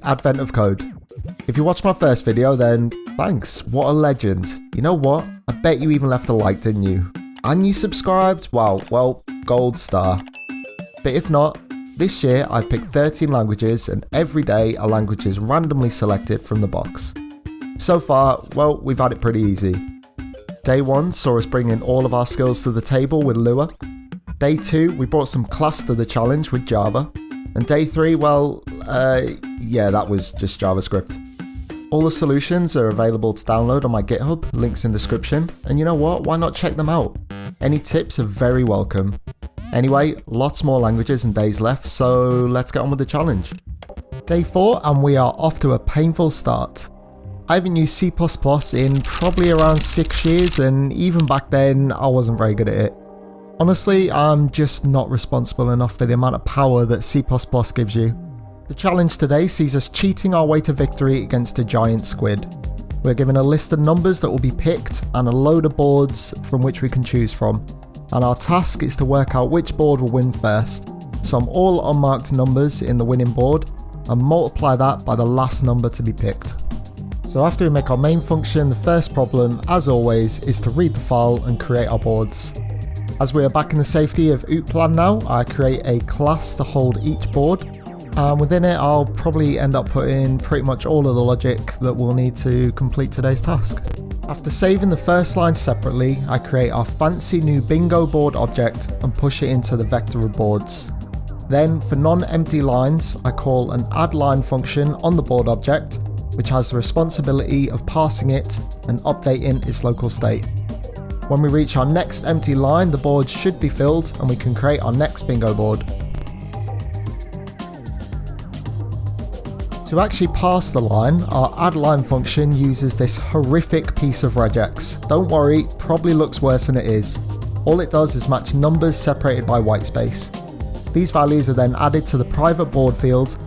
advent of code. If you watched my first video, then thanks, what a legend. You know what? I bet you even left a like, didn't you? And you subscribed? Wow, well, gold star. But if not, this year I picked 13 languages and every day a language is randomly selected from the box. So far, well, we've had it pretty easy. Day 1 saw us bring in all of our skills to the table with Lua. Day 2, we brought some class to the challenge with Java. And day 3, well, yeah, that was just JavaScript. All the solutions are available to download on my GitHub, links in description. And you know what, why not check them out? Any tips are very welcome. Anyway, lots more languages and days left, so let's get on with the challenge. Day 4, and we are off to a painful start. I haven't used C++ in probably around 6 years, and even back then I wasn't very good at it. Honestly, I'm just not responsible enough for the amount of power that C++ gives you. The challenge today sees us cheating our way to victory against a giant squid. We're given a list of numbers that will be picked and a load of boards from which we can choose from. And our task is to work out which board will win first. Sum all unmarked numbers in the winning board and multiply that by the last number to be picked. So after we make our main function, the first problem, as always, is to read the file and create our boards. As we are back in the safety of Outplan now, I create a class to hold each board, and within it I'll probably end up putting pretty much all of the logic that we'll need to complete today's task. After saving the first line separately, I create our fancy new bingo board object and push it into the vector of boards. Then for non-empty lines, I call an add line function on the board object, which has the responsibility of parsing it and updating its local state. When we reach our next empty line, the board should be filled and we can create our next bingo board. To actually parse the line, our add line function uses this horrific piece of regex. Don't worry, probably looks worse than it is. All it does is match numbers separated by whitespace. These values are then added to the private board field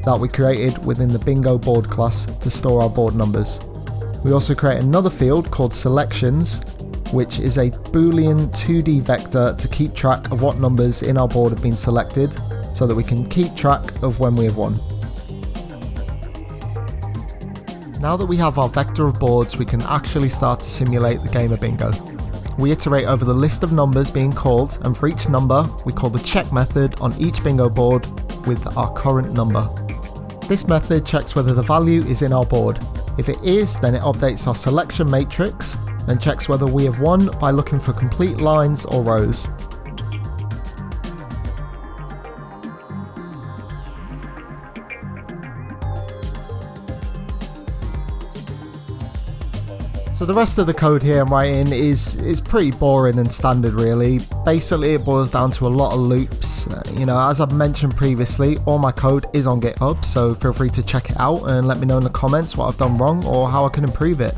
that we created within the bingo board class to store our board numbers. We also create another field called selections, which is a Boolean 2D vector to keep track of what numbers in our board have been selected so that we can keep track of when we have won. Now that we have our vector of boards, we can actually start to simulate the game of bingo. We iterate over the list of numbers being called, and for each number, we call the check method on each bingo board with our current number. This method checks whether the value is in our board. If it is, then it updates our selection matrix and checks whether we have won by looking for complete lines or rows. So the rest of the code here I'm writing is pretty boring and standard really. Basically it boils down to a lot of loops. As I've mentioned previously, all my code is on GitHub, so feel free to check it out and let me know in the comments what I've done wrong or how I can improve it.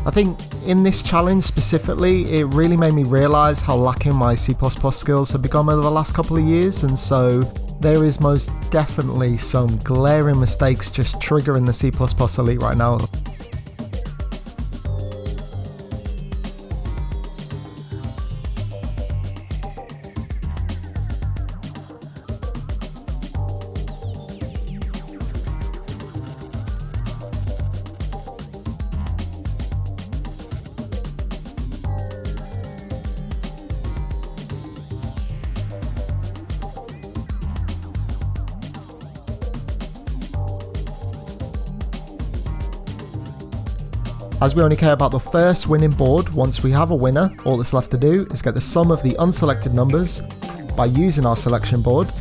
I think in this challenge specifically, it really made me realise how lacking my C++ skills have become over the last couple of years, and so there is most definitely some glaring mistakes just triggering the C++ elite right now. As we only care about the first winning board, once we have a winner, all that's left to do is get the sum of the unselected numbers by using our selection board,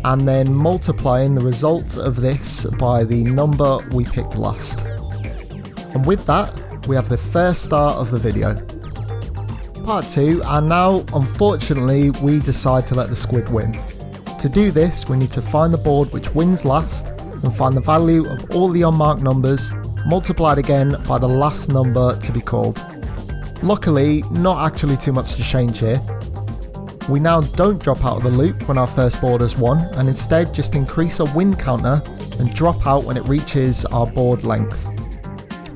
and then multiplying the result of this by the number we picked last. And with that, we have the first start of the video. Part 2, and now, unfortunately, we decide to let the squid win. To do this, we need to find the board which wins last, and find the value of all the unmarked numbers, multiplied again by the last number to be called. Luckily, not actually too much to change here. We now don't drop out of the loop when our first board has won, and instead just increase our win counter and drop out when it reaches our board length.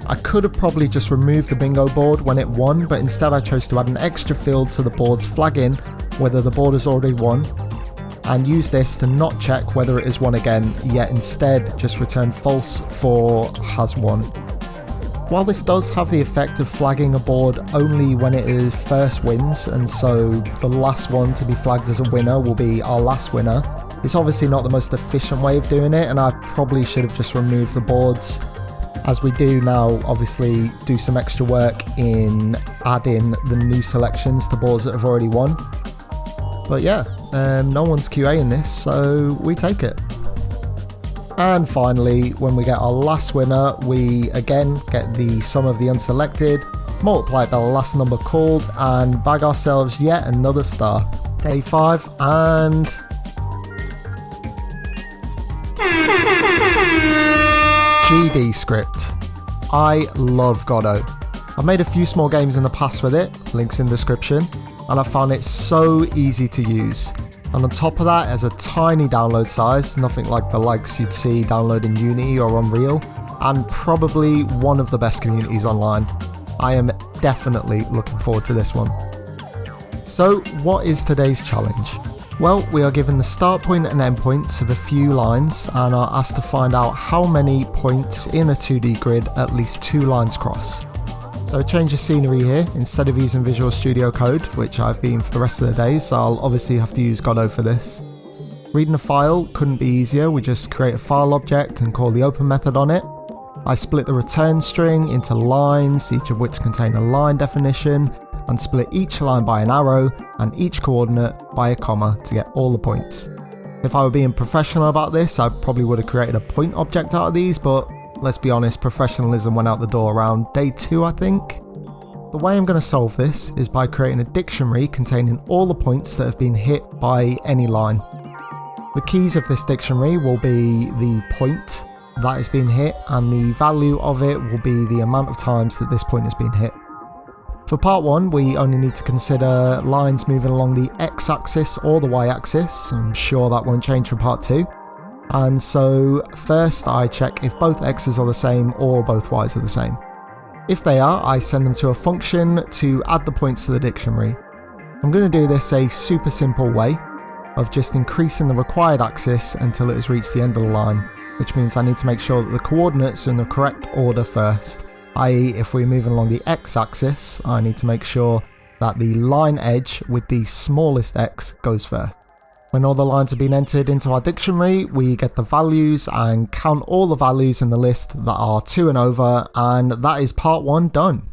I could have probably just removed the bingo board when it won, but instead I chose to add an extra field to the board's flagging whether the board has already won, and use this to not check whether it is one again, yet instead just return false for has won. While this does have the effect of flagging a board only when it is first wins, and so the last one to be flagged as a winner will be our last winner, it's obviously not the most efficient way of doing it, and I probably should have just removed the boards, as we do now obviously do some extra work in adding the new selections to boards that have already won. But yeah, no one's QAing this, so we take it. And finally, when we get our last winner, we again get the sum of the unselected, multiply it by the last number called, and bag ourselves yet another star. Day 5, and GD script. I love Godot. I've made a few small games in the past with it, links in description, and I found it so easy to use. And on top of that, it has a tiny download size, nothing like the likes you'd see downloading Unity or Unreal, and probably one of the best communities online. I am definitely looking forward to this one. So what is today's challenge? Well, we are given the start point and end points of a few lines and are asked to find out how many points in a 2D grid at least 2 lines cross. So change of scenery here. Instead of using Visual Studio Code, which I've been for the rest of the day, so I'll obviously have to use Godot for this. Reading a file couldn't be easier. We just create a file object and call the open method on it. I split the return string into lines, each of which contain a line definition, and split each line by an arrow and each coordinate by a comma to get all the points. If I were being professional about this, I probably would have created a point object out of these, but let's be honest, professionalism went out the door around day 2, I think. The way I'm going to solve this is by creating a dictionary containing all the points that have been hit by any line. The keys of this dictionary will be the point that has been hit, and the value of it will be the amount of times that this point has been hit. For part 1, we only need to consider lines moving along the x-axis or the y-axis. I'm sure that won't change for part 2. And so first I check if both x's are the same or both y's are the same. If they are, I send them to a function to add the points to the dictionary. I'm going to do this a super simple way of just increasing the required axis until it has reached the end of the line, which means I need to make sure that the coordinates are in the correct order first, i.e. if we're moving along the x-axis, I need to make sure that the line edge with the smallest x goes first. When all the lines have been entered into our dictionary, we get the values and count all the values in the list that are 2 and over, and that is part 1 done.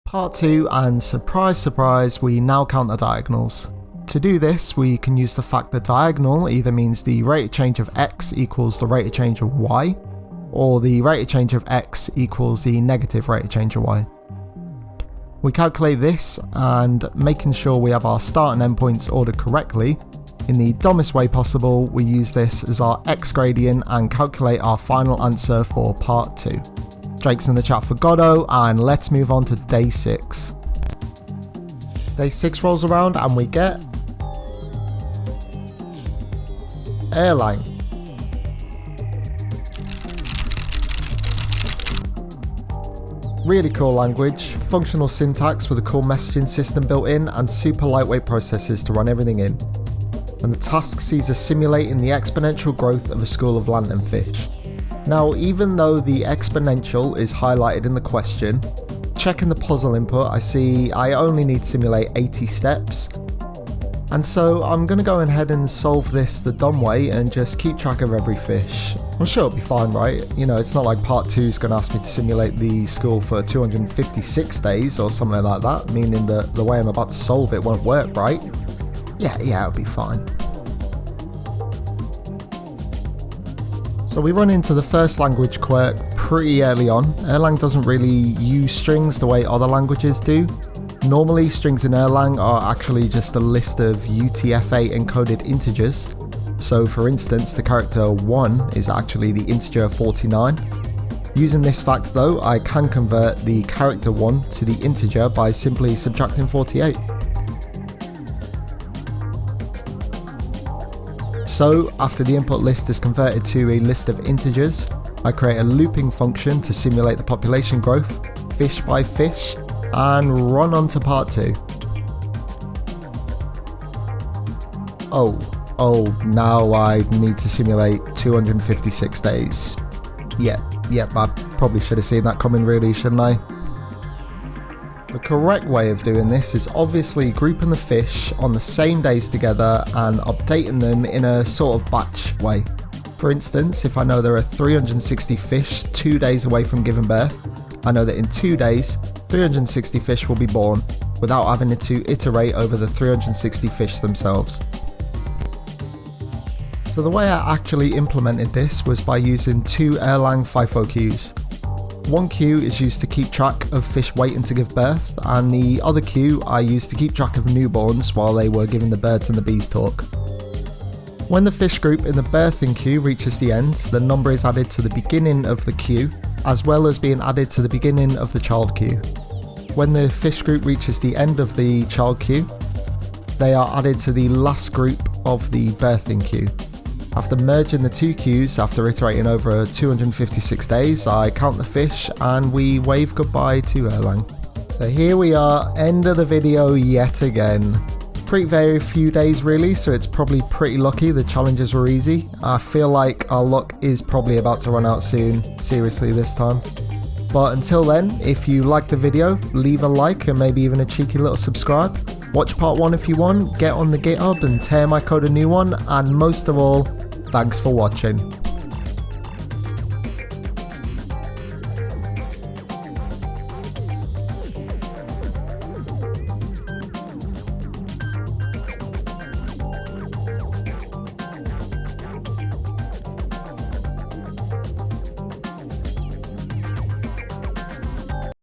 Part 2, and surprise surprise, we now count the diagonals. To do this, we can use the fact that diagonal either means the rate of change of x equals the rate of change of y, or the rate of change of x equals the negative rate of change of y. We calculate this, and making sure we have our start and end points ordered correctly, in the dumbest way possible, we use this as our x gradient and calculate our final answer for part 2. Drake's in the chat for Godot, and let's move on to day 6. Day 6 rolls around and we get Erlang. Really cool language, functional syntax with a cool messaging system built in, and super lightweight processes to run everything in. And the task sees us simulating the exponential growth of a school of lanternfish. Now, even though the exponential is highlighted in the question, checking the puzzle input, I see I only need to simulate 80 steps. And so I'm going to go ahead and solve this the dumb way and just keep track of every fish. I'm sure it'll be fine, right? You know, it's not like part 2 is going to ask me to simulate the school for 256 days or something like that, meaning that the way I'm about to solve it won't work, right? Yeah, it'll be fine. So we run into the first language quirk pretty early on. Erlang doesn't really use strings the way other languages do. Normally, strings in Erlang are actually just a list of UTF-8 encoded integers. So for instance, the character 1 is actually the integer 49. Using this fact though, I can convert the character 1 to the integer by simply subtracting 48. So after the input list is converted to a list of integers, I create a looping function to simulate the population growth, fish by fish, and run on to part 2. Oh, now I need to simulate 256 days. Yep, I probably should have seen that coming really, shouldn't I? The correct way of doing this is obviously grouping the fish on the same days together and updating them in a sort of batch way. For instance, if I know there are 360 fish 2 days away from giving birth, I know that in 2 days, 360 fish will be born without having to iterate over the 360 fish themselves. So the way I actually implemented this was by using 2 Erlang FIFO queues. One queue is used to keep track of fish waiting to give birth, and the other queue I used to keep track of newborns while they were giving the birds and the bees talk. When the fish group in the birthing queue reaches the end, the number is added to the beginning of the queue, as well as being added to the beginning of the child queue. When the fish group reaches the end of the child queue, they are added to the last group of the birthing queue. After merging the 2 queues, after iterating over 256 days, I count the fish and we wave goodbye to Erlang. So here we are, end of the video yet again. Pretty very few days really, so it's probably pretty lucky the challenges were easy. I feel like our luck is probably about to run out soon, seriously this time. But until then, if you liked the video, leave a like and maybe even a cheeky little subscribe. Watch part 1 if you want, get on the GitHub and tear my code a new one, and most of all, thanks for watching.